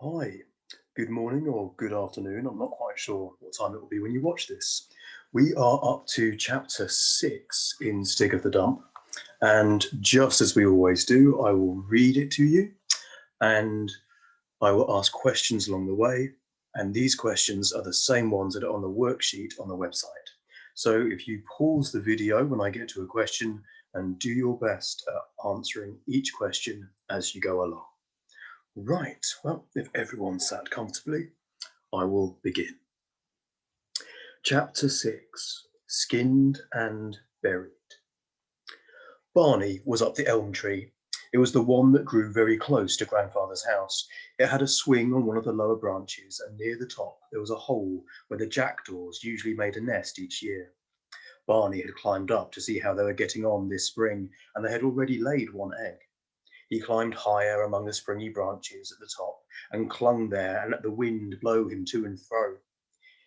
Hi, good morning or good afternoon. I'm not quite sure what time it will be when you watch this. We are up to chapter 6 in Stig of the Dump, and just as we always do, I will read it to you and I will ask questions along the way. And these questions are the same ones that are on the worksheet on the website. So if you pause the video when I get to a question and do your best at answering each question as you go along. Right, well, if everyone's sat comfortably, I will begin. Chapter 6 Skinned and Buried. Barney was up the elm tree. It was the one that grew very close to Grandfather's house. It had a swing on one of the lower branches, and near the top there was a hole where the jackdaws usually made a nest each year. Barney had climbed up to see how they were getting on this spring, and they had already laid one egg. He climbed higher among the springy branches at the top and clung there and let the wind blow him to and fro.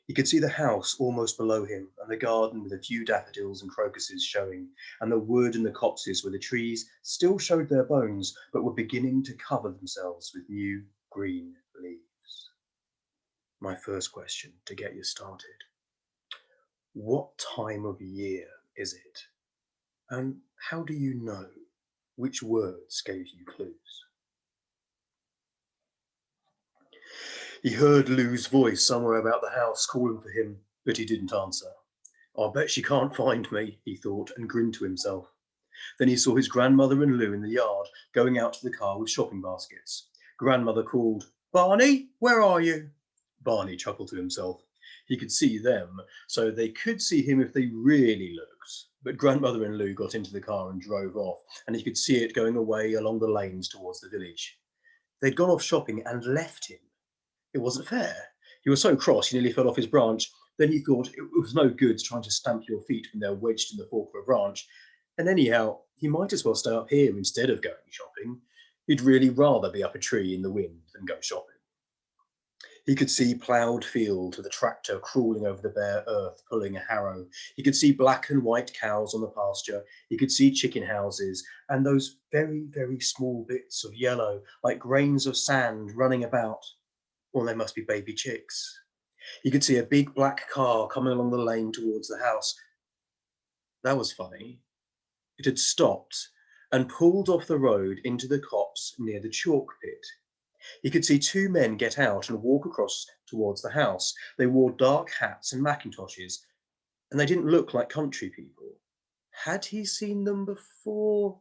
He could see the house almost below him, and the garden with a few daffodils and crocuses showing, and the wood and the copses where the trees still showed their bones but were beginning to cover themselves with new green leaves. My first question to get you started. What time of year is it? And how do you know? Which words gave you clues? He heard Lou's voice somewhere about the house calling for him, but he didn't answer. "I'll bet she can't find me," he thought, and grinned to himself. Then he saw his grandmother and Lou in the yard, going out to the car with shopping baskets. Grandmother called, "Barney, where are you?" Barney chuckled to himself. He could see them, so they could see him if they really looked. But Grandmother and Lou got into the car and drove off, and he could see it going away along the lanes towards the village. They'd gone off shopping and left him. It wasn't fair. He was so cross he nearly fell off his branch. Then he thought it was no good trying to stamp your feet when they're wedged in the fork of a branch. And anyhow, he might as well stay up here instead of going shopping. He'd really rather be up a tree in the wind than go shopping. He could see ploughed fields with a tractor crawling over the bare earth, pulling a harrow. He could see black and white cows on the pasture. He could see chicken houses and those very, very small bits of yellow, like grains of sand, running about. Well, they must be baby chicks. He could see a big black car coming along the lane towards the house. That was funny. It had stopped and pulled off the road into the copse near the chalk pit. He could see two men get out and walk across towards the house. They wore dark hats and mackintoshes, and they didn't look like country people. Had he seen them before?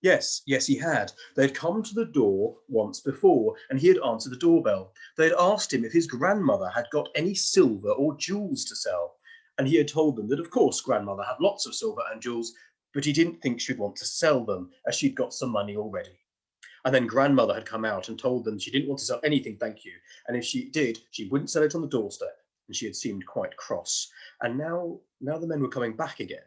Yes, he had. They'd come to the door once before, and he had answered the doorbell. They'd asked him if his grandmother had got any silver or jewels to sell, and he had told them that of course grandmother had lots of silver and jewels, but he didn't think she'd want to sell them, as she'd got some money already. And then grandmother had come out and told them she didn't want to sell anything, thank you, and if she did, she wouldn't sell it on the doorstep, and she had seemed quite cross. And now the men were coming back again.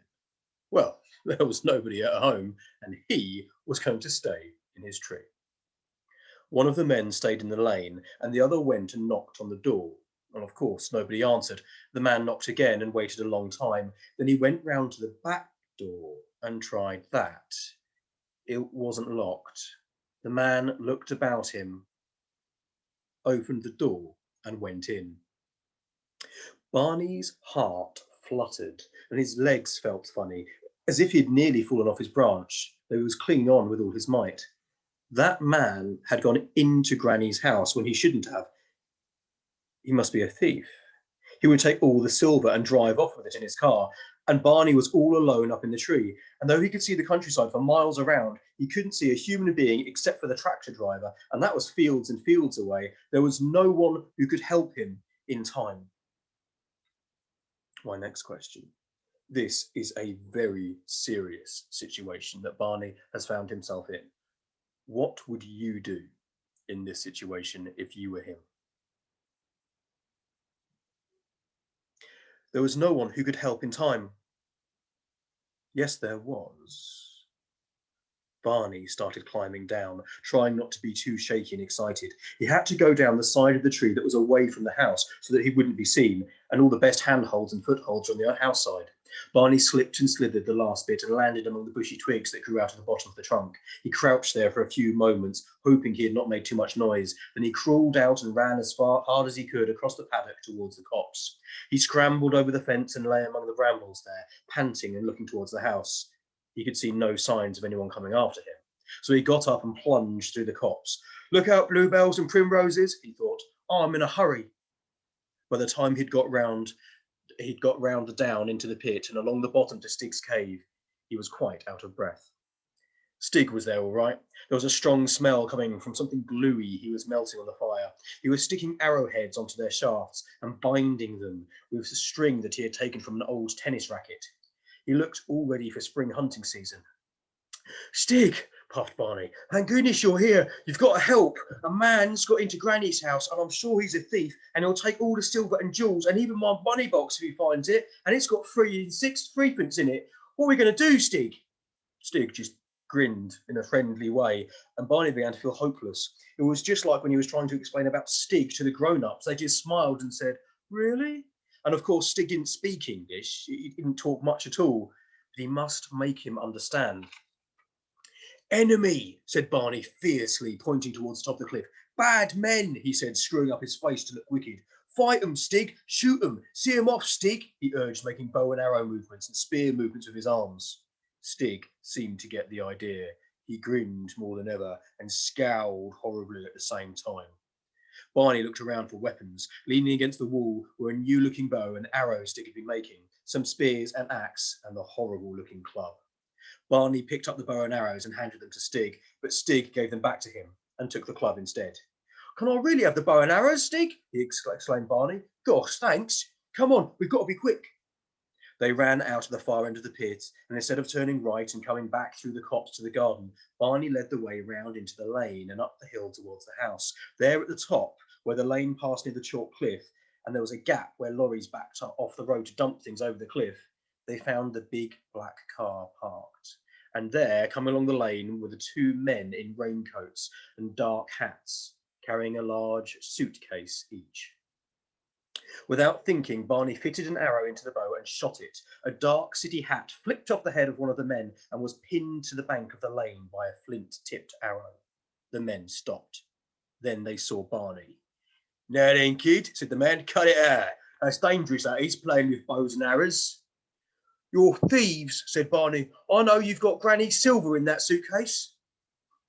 Well, there was nobody at home, and he was going to stay in his tree. One of the men stayed in the lane, and the other went and knocked on the door. And of course, nobody answered. The man knocked again and waited a long time. Then he went round to the back door and tried that. It wasn't locked. The man looked about him, opened the door, and went in. Barney's heart fluttered, and his legs felt funny, as if he'd nearly fallen off his branch, though he was clinging on with all his might. That man had gone into Granny's house when he shouldn't have. He must be a thief. He would take all the silver and drive off with it in his car. And Barney was all alone up in the tree. And though he could see the countryside for miles around, he couldn't see a human being except for the tractor driver. And that was fields and fields away. There was no one who could help him in time. My next question. This is a very serious situation that Barney has found himself in. What would you do in this situation if you were him? There was no one who could help in time. Yes, there was. Barney started climbing down, trying not to be too shaky and excited. He had to go down the side of the tree that was away from the house so that he wouldn't be seen, and all the best handholds and footholds were on the house side. Barney slipped and slithered the last bit and landed among the bushy twigs that grew out of the bottom of the trunk. He crouched there for a few moments, hoping he had not made too much noise. Then he crawled out and ran as hard as he could across the paddock towards the copse. He scrambled over the fence and lay among the brambles there, panting and looking towards the house. He could see no signs of anyone coming after him. So he got up and plunged through the copse. "Look out, bluebells and primroses," he thought. "I'm in a hurry." By the time he'd got round down into the pit and along the bottom to Stig's cave, he was quite out of breath. Stig was there all right. There was a strong smell coming from something gluey he was melting on the fire. He was sticking arrowheads onto their shafts and binding them with a string that he had taken from an old tennis racket. He looked all ready for spring hunting season. "Stig," puffed Barney, "thank goodness you're here. You've got to help. A man's got into Granny's house, and I'm sure he's a thief, and he'll take all the silver and jewels, and even my money box if he finds it, and it's got 3 and 6 threepence in it. What are we going to do, Stig?" Stig just grinned in a friendly way, and Barney began to feel hopeless. It was just like when he was trying to explain about Stig to the grown-ups. They just smiled and said, "Really?" And of course, Stig didn't speak English. He didn't talk much at all, but he must make him understand. "Enemy," said Barney fiercely, pointing towards the top of the cliff. "Bad men," he said, screwing up his face to look wicked. "Fight 'em, Stig. Shoot 'em. See 'em off, Stig," he urged, making bow and arrow movements and spear movements with his arms. Stig seemed to get the idea. He grinned more than ever and scowled horribly at the same time. Barney looked around for weapons. Leaning against the wall were a new-looking bow and arrow Stig had been making, some spears, an axe, and the horrible-looking club. Barney picked up the bow and arrows and handed them to Stig, but Stig gave them back to him and took the club instead. "Can I really have the bow and arrows, Stig?" he exclaimed Barney. "Gosh, thanks. Come on, we've got to be quick." They ran out of the far end of the pit, and instead of turning right and coming back through the copse to the garden, Barney led the way round into the lane and up the hill towards the house. There at the top, where the lane passed near the chalk cliff, and there was a gap where lorries backed up off the road to dump things over the cliff, they found the big black car parked. And there, coming along the lane, were the 2 men in raincoats and dark hats, carrying a large suitcase each. Without thinking, Barney fitted an arrow into the bow and shot it. A dark city hat flicked off the head of one of the men and was pinned to the bank of the lane by a flint-tipped arrow. The men stopped. Then they saw Barney. "Now then, kid," said the man, "cut it out. That's dangerous, that is, playing with bows and arrows." "You're thieves," said Barney. "I know you've got Granny's silver in that suitcase."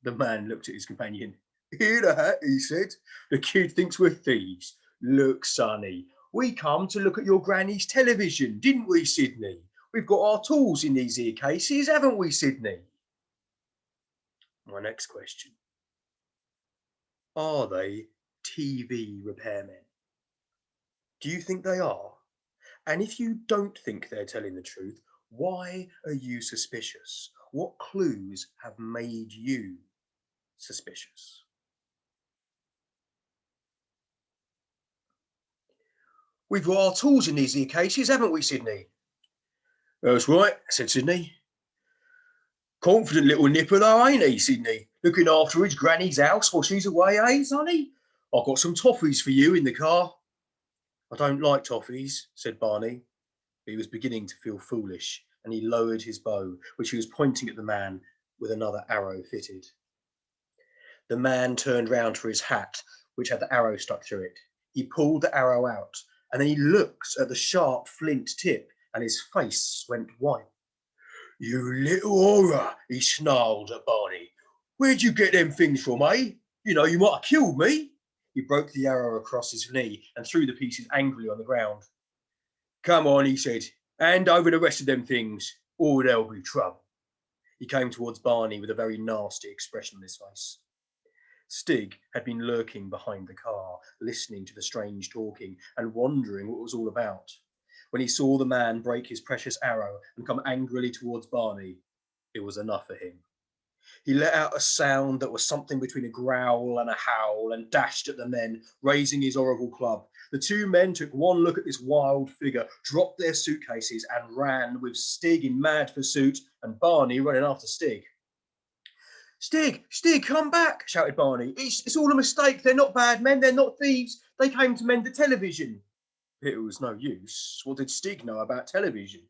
The man looked at his companion. "Hear that?" he said. "The kid thinks we're thieves. Look, sonny, we come to look at your Granny's television, didn't we, Sydney? We've got our tools in these here cases, haven't we, Sydney?" My next question. Are they TV repairmen? Do you think they are? And if you don't think they're telling the truth, why are you suspicious? What clues have made you suspicious? "We've got our tools in these here cases, haven't we, Sydney?" "That's right," said Sydney. "Confident little nipper though, ain't he, Sydney? Looking after his granny's house while she's away, eh, sonny? I've got some toffees for you in the car." "I don't like toffees," said Barney. He was beginning to feel foolish, and he lowered his bow, which he was pointing at the man with another arrow fitted. The man turned round for his hat, which had the arrow stuck through it. He pulled the arrow out, and then he looked at the sharp flint tip, and his face went white. "You little horror," he snarled at Barney. "Where'd you get them things from, eh? You know, you might have killed me." He broke the arrow across his knee and threw the pieces angrily on the ground. "Come on," he said, "hand over the rest of them things, or there'll be trouble." He came towards Barney with a very nasty expression on his face. Stig had been lurking behind the car, listening to the strange talking and wondering what it was all about. When he saw the man break his precious arrow and come angrily towards Barney, it was enough for him. He let out a sound that was something between a growl and a howl and dashed at the men, raising his horrible club. The 2 men took one look at this wild figure, dropped their suitcases and ran, with Stig in mad pursuit and Barney running after Stig. "Stig, Stig, come back," shouted Barney. It's all a mistake. They're not bad men. They're not thieves. They came to mend the television." It was no use. What did Stig know about television?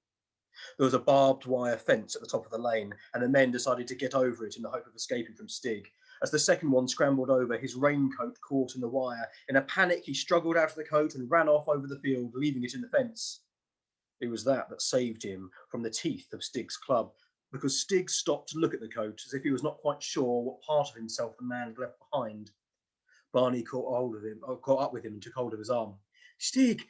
There was a barbed wire fence at the top of the lane, and the men decided to get over it in the hope of escaping from Stig. As the second one scrambled over, his raincoat caught in the wire. In a panic, he struggled out of the coat and ran off over the field, leaving it in the fence. It was that saved him from the teeth of Stig's club, because Stig stopped to look at the coat as if he was not quite sure what part of himself the man had left behind. Barney caught up with him and took hold of his arm. Stig,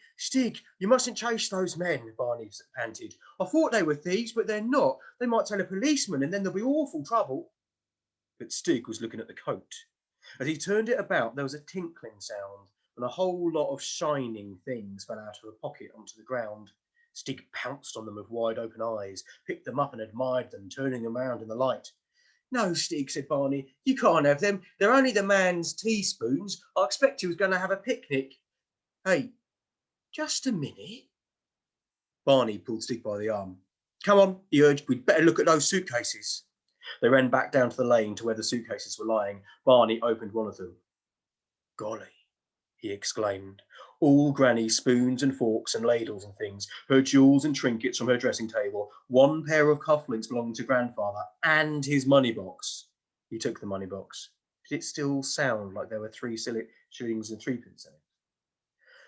you mustn't chase those men, Barney panted. I thought they were thieves, but they're not. They might tell a policeman and then there'll be awful trouble. But Stig was looking at the coat. As he turned it about, there was a tinkling sound, and a whole lot of shining things fell out of a pocket onto the ground. Stig pounced on them with wide open eyes, picked them up and admired them, turning them round in the light. No, Stig, said Barney, you can't have them. They're only the man's teaspoons. I expect he was going to have a picnic. Hey, just a minute. Barney pulled Stig by the arm. Come on, he urged, we'd better look at those suitcases. They ran back down to the lane to where the suitcases were lying. Barney opened one of them. Golly, he exclaimed. All Granny's spoons and forks and ladles and things, her jewels and trinkets from her dressing table, one pair of cufflinks belonging to Grandfather, and his money box. He took the money box. Did it still sound like there were 3 shillings and 3pence in it?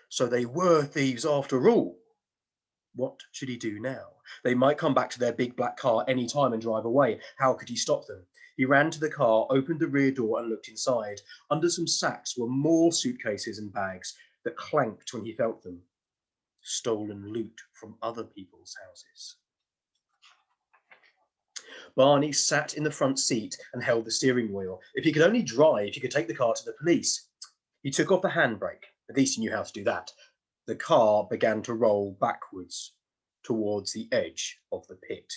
So they were thieves after all. What should he do now? They might come back to their big black car any time and drive away. How could he stop them? He ran to the car, opened the rear door and looked inside. Under some sacks were more suitcases and bags that clanked when he felt them. Stolen loot from other people's houses. Barney sat in the front seat and held the steering wheel. If he could only drive, he could take the car to the police. He took off the handbrake. At least he knew how to do that. The car began to roll backwards towards the edge of the pit.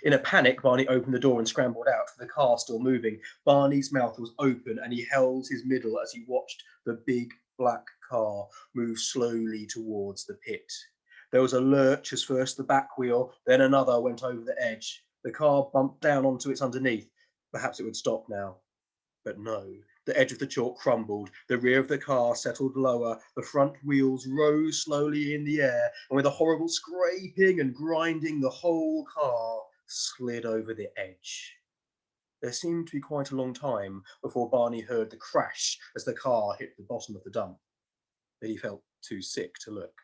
In a panic, Barney opened the door and scrambled out, the car still moving. Barney's mouth was open and he held his middle as he watched the big black car move slowly towards the pit. There was a lurch as first the back wheel, then another went over the edge. The car bumped down onto its underneath. Perhaps it would stop now. But no. The edge of the chalk crumbled, the rear of the car settled lower, the front wheels rose slowly in the air, and with a horrible scraping and grinding, the whole car slid over the edge. There seemed to be quite a long time before Barney heard the crash as the car hit the bottom of the dump, but he felt too sick to look.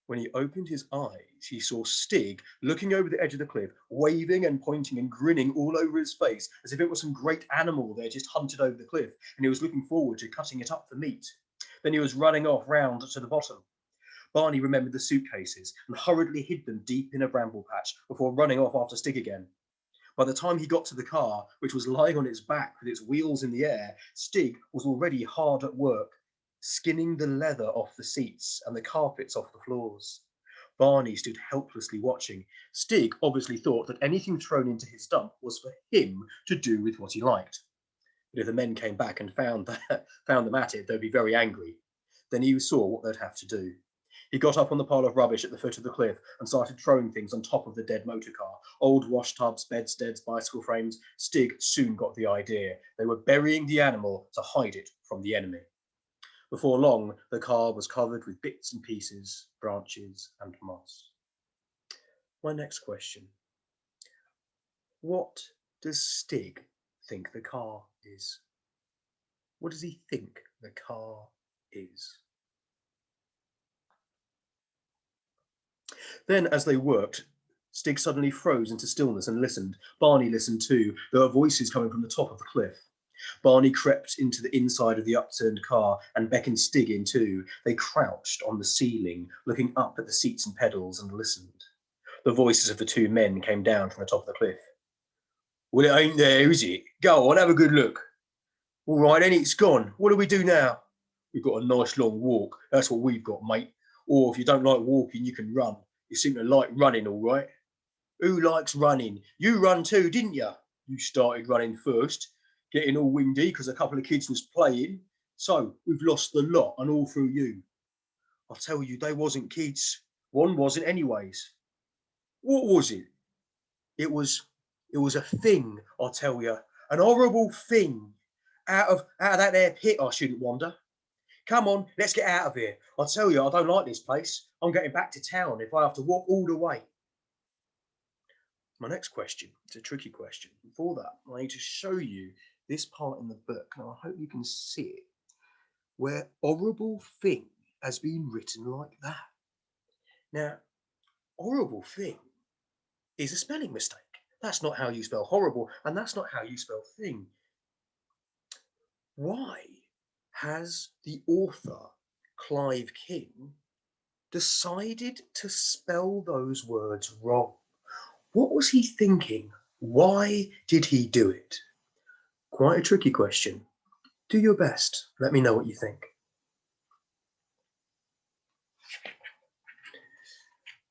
When he opened his eyes, he saw Stig looking over the edge of the cliff, waving and pointing and grinning all over his face, as if it was some great animal they had just hunted over the cliff, and he was looking forward to cutting it up for meat. Then he was running off round to the bottom. Barney remembered the suitcases and hurriedly hid them deep in a bramble patch before running off after Stig again. By the time he got to the car, which was lying on its back with its wheels in the air, Stig was already hard at work, skinning the leather off the seats and the carpets off the floors. Barney stood helplessly watching. Stig obviously thought that anything thrown into his dump was for him to do with what he liked. But if the men came back and found them at it, they'd be very angry. Then he saw what they'd have to do. He got up on the pile of rubbish at the foot of the cliff and started throwing things on top of the dead motor car. Old wash tubs, bedsteads, bicycle frames. Stig soon got the idea. They were burying the animal to hide it from the enemy. Before long, the car was covered with bits and pieces, branches and moss. My next question. What does Stig think the car is? What does he think the car is? Then, as they worked, Stig suddenly froze into stillness and listened. Barney listened too. There were voices coming from the top of the cliff. Barney crept into the inside of the upturned car and beckoned Stig in too. They crouched on the ceiling, looking up at the seats and pedals, and listened. The voices of the 2 men came down from the top of the cliff. Well, it ain't there, is it? Go on, have a good look. All right, then, it's gone. What do we do now? We've got a nice long walk. That's what we've got, mate. Or if you don't like walking, you can run. You seem to like running, all right. Who likes running? You run too, didn't you? You started running first, getting all windy because a couple of kids was playing. So we've lost the lot and all through you. I tell you, they wasn't kids. One wasn't anyways. What was it? It was a thing, I tell you. An horrible thing. Out of that there pit, I shouldn't wonder. Come on, let's get out of here. I tell you, I don't like this place. I'm getting back to town if I have to walk all the way. My next question, it's a tricky question. Before that, I need to show you this part in the book. Now, I hope you can see it, where horrible thing has been written like that. Now, horrible thing is a spelling mistake. That's not how you spell horrible, and that's not how you spell thing. Why has the author, Clive King, decided to spell those words wrong? What was he thinking? Why did he do it? Quite a tricky question. Do your best. Let me know what you think.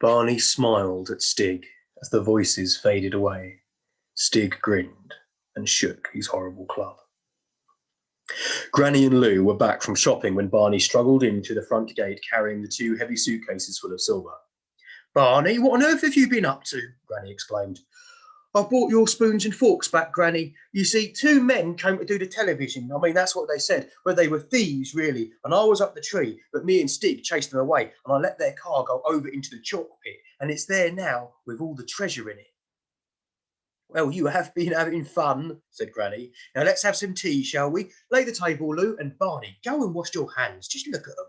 Barney smiled at Stig as the voices faded away. Stig grinned and shook his horrible club. Granny and Lou were back from shopping when Barney struggled into the front gate carrying the 2 heavy suitcases full of silver. Barney, what on earth have you been up to? Granny exclaimed. I've brought your spoons and forks back, Granny. You see, 2 men came to do the television. I mean, that's what they said. But they were thieves, really. And I was up the tree, but me and Stig chased them away, and I let their car go over into the chalk pit, and it's there now with all the treasure in it. Well, you have been having fun, said Granny. Now let's have some tea, shall we? Lay the table, Lou, and Barney, go and wash your hands. Just look at them.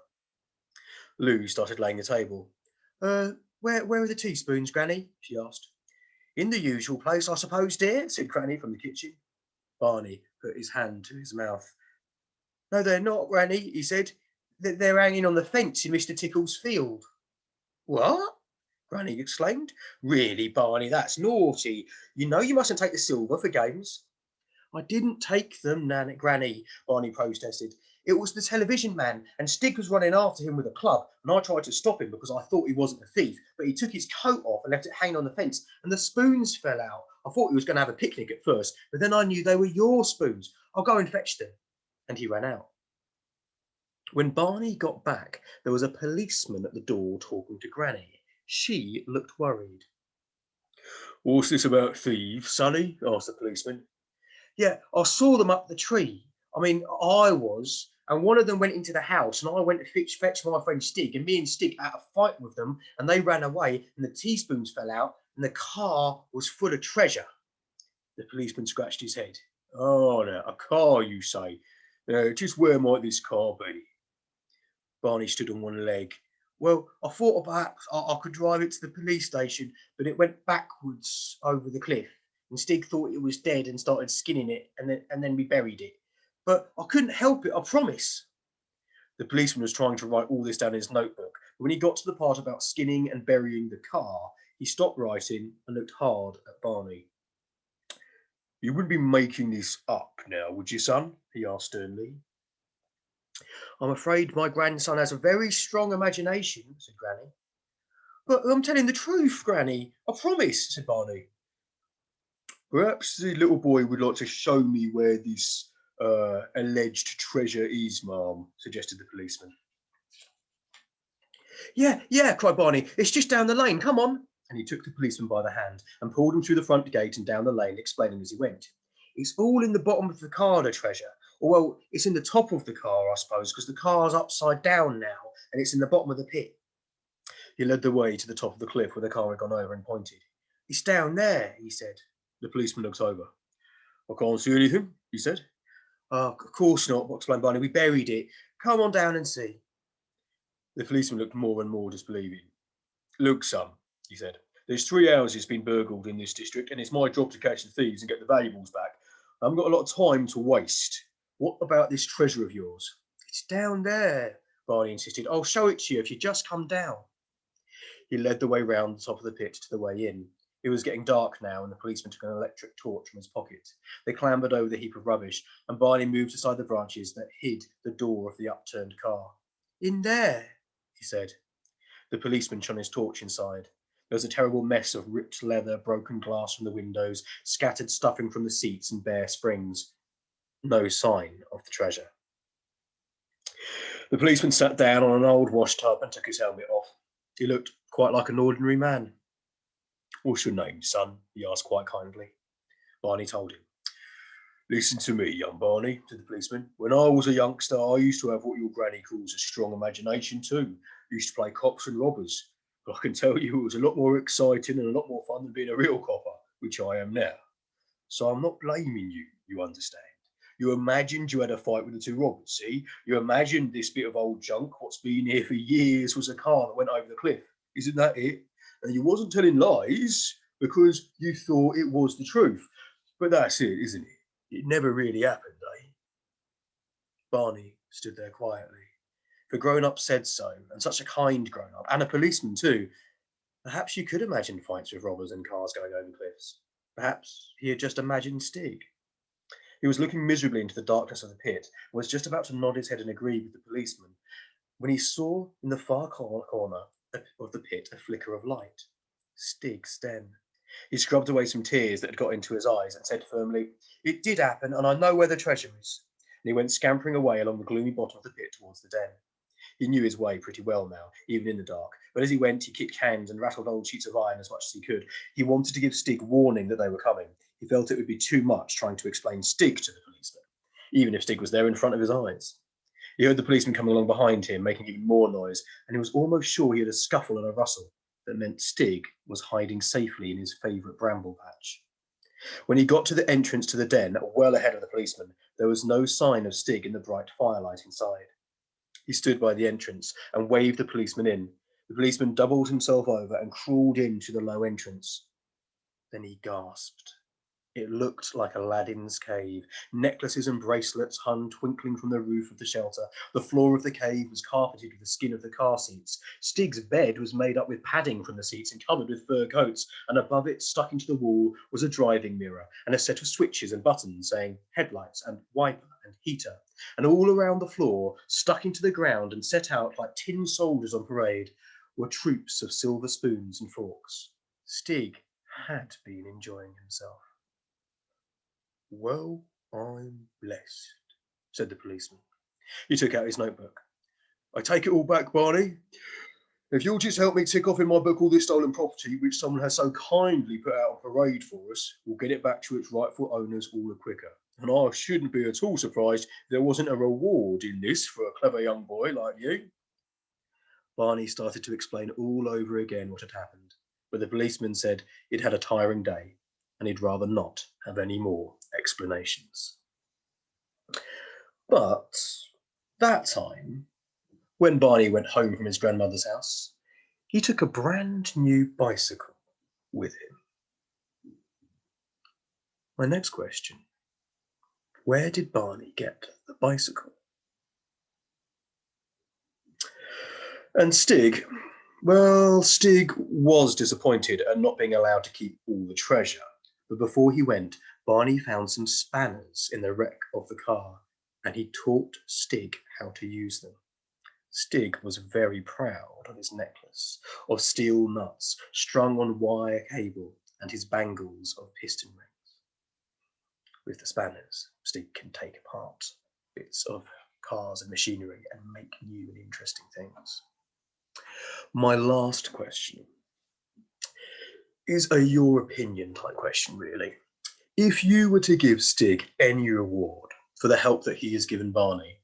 Lou started laying the table. Where are the teaspoons, Granny? She asked. In the usual place, I suppose, dear, said Granny from the kitchen. Barney put his hand to his mouth. No, they're not, Granny, he said. They're hanging on the fence in Mr. Tickle's field. What? Granny exclaimed. Really, Barney, that's naughty. You know you mustn't take the silver for games. I didn't take them, Granny, Barney protested. It was the television man, and Stig was running after him with a club, and I tried to stop him because I thought he wasn't a thief, but he took his coat off and left it hanging on the fence, and the spoons fell out. I thought he was going to have a picnic at first, but then I knew they were your spoons. I'll go and fetch them. And he ran out. When Barney got back, there was a policeman at the door talking to Granny. She looked worried. What's this about thieves, Sonny? Asked the policeman. Yeah, I saw them up the tree. I was, and one of them went into the house, and I went to fetch my friend Stig, and me and Stig had a fight with them, and they ran away, and the teaspoons fell out, and the car was full of treasure. The policeman scratched his head. Oh, now, a car, you say? Just where might this car be? Barney stood on one leg. Well, I thought perhaps I could drive it to the police station, but it went backwards over the cliff. And Stig thought it was dead and started skinning it, and then we buried it. But I couldn't help it, I promise. The policeman was trying to write all this down in his notebook, but when he got to the part about skinning and burying the car, he stopped writing and looked hard at Barney. You wouldn't be making this up now, would you, son? He asked sternly. I'm afraid my grandson has a very strong imagination, said Granny. But I'm telling the truth, Granny. I promise, said Barney. Perhaps the little boy would like to show me where this alleged treasure is, Ma'am, suggested the policeman. Yeah, cried Barney. It's just down the lane. Come on. And he took the policeman by the hand and pulled him through the front gate and down the lane, explaining as he went. It's all in the bottom of the car, the treasure. Or, well, it's in the top of the car, I suppose, because the car's upside down now, and it's in the bottom of the pit. He led the way to the top of the cliff where the car had gone over and pointed. It's down there, he said. The policeman looked over. I can't see anything, he said. Of course not, explained Barney. We buried it. Come on down and see. The policeman looked more and more disbelieving. Look, son, he said. There's 3 houses been burgled in this district, and it's my job to catch the thieves and get the valuables back. I haven't got a lot of time to waste. What about this treasure of yours? It's down there, Barney insisted. I'll show it to you if you just come down. He led the way round the top of the pit to the way in. It was getting dark now, and the policeman took an electric torch from his pocket. They clambered over the heap of rubbish, and Barney moved aside the branches that hid the door of the upturned car. In there, he said. The policeman shone his torch inside. There was a terrible mess of ripped leather, broken glass from the windows, scattered stuffing from the seats, and bare springs. No sign of the treasure. The policeman sat down on an old wash tub and took his helmet off. He looked quite like an ordinary man. What's your name, son? He asked quite kindly. Barney told him. Listen to me, young Barney, said the policeman. When I was a youngster, I used to have what your granny calls a strong imagination too. I used to play cops and robbers. But I can tell you it was a lot more exciting and a lot more fun than being a real copper. which I am now. So I'm not blaming you, you understand. You imagined you had a fight with the two robbers, see? You imagined this bit of old junk, what's been here for years, was a car that went over the cliff. Isn't that it? And you wasn't telling lies because you thought it was the truth. But that's it, isn't it? It never really happened, eh? Barney stood there quietly. The grown-up said so, and such a kind grown-up, and a policeman too. Perhaps you could imagine fights with robbers and cars going over cliffs. Perhaps he had just imagined Stig. He was looking miserably into the darkness of the pit, and was just about to nod his head and agree with the policeman, when he saw in the far corner of the pit a flicker of light. Stig's den. He scrubbed away some tears that had got into his eyes and said firmly, "It did happen, and I know where the treasure is." And he went scampering away along the gloomy bottom of the pit towards the den. He knew his way pretty well now, even in the dark, but as he went, he kicked cans and rattled old sheets of iron as much as he could. He wanted to give Stig warning that they were coming. He felt it would be too much trying to explain Stig to the policeman, even if Stig was there in front of his eyes. He heard the policeman coming along behind him, making even more noise, and he was almost sure he heard a scuffle and a rustle that meant Stig was hiding safely in his favourite bramble patch. When he got to the entrance to the den, well ahead of the policeman, there was no sign of Stig in the bright firelight inside. He stood by the entrance and waved the policeman in. The policeman doubled himself over and crawled in to the low entrance. Then he gasped. It looked like Aladdin's cave. Necklaces and bracelets hung twinkling from the roof of the shelter. The floor of the cave was carpeted with the skin of the car seats. Stig's bed was made up with padding from the seats and covered with fur coats, and above it, stuck into the wall, was a driving mirror and a set of switches and buttons saying headlights and wiper and heater. And all around the floor, stuck into the ground and set out like tin soldiers on parade, were troops of silver spoons and forks. Stig had been enjoying himself. "Well, I'm blessed," said the policeman. He took out his notebook. "I take it all back, Barney. If you'll just help me tick off in my book all this stolen property, which someone has so kindly put out on parade for us, we'll get it back to its rightful owners all the quicker. And I shouldn't be at all surprised if there wasn't a reward in this for a clever young boy like you." Barney started to explain all over again what had happened, but the policeman said he'd had a tiring day and he'd rather not have any more explanations. But that time, when Barney went home from his grandmother's house, he took a brand new bicycle with him. My next question: where did Barney get the bicycle? And Stig, well, Stig was disappointed at not being allowed to keep all the treasure. But before he went, Barney found some spanners in the wreck of the car, and he taught Stig how to use them. Stig was very proud of his necklace of steel nuts strung on wire cable and his bangles of piston rings. With the spanners, Stig can take apart bits of cars and machinery and make new and interesting things. My last question is a your opinion type question, really. If you were to give Stig any reward for the help that he has given Barney,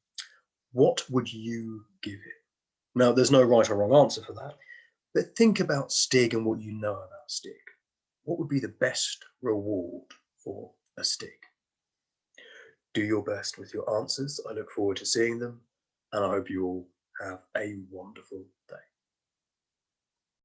what would you give him? Now, there's no right or wrong answer for that, but think about Stig and what you know about Stig. What would be the best reward for a Stig? Do your best with your answers. I look forward to seeing them, and I hope you all have a wonderful day.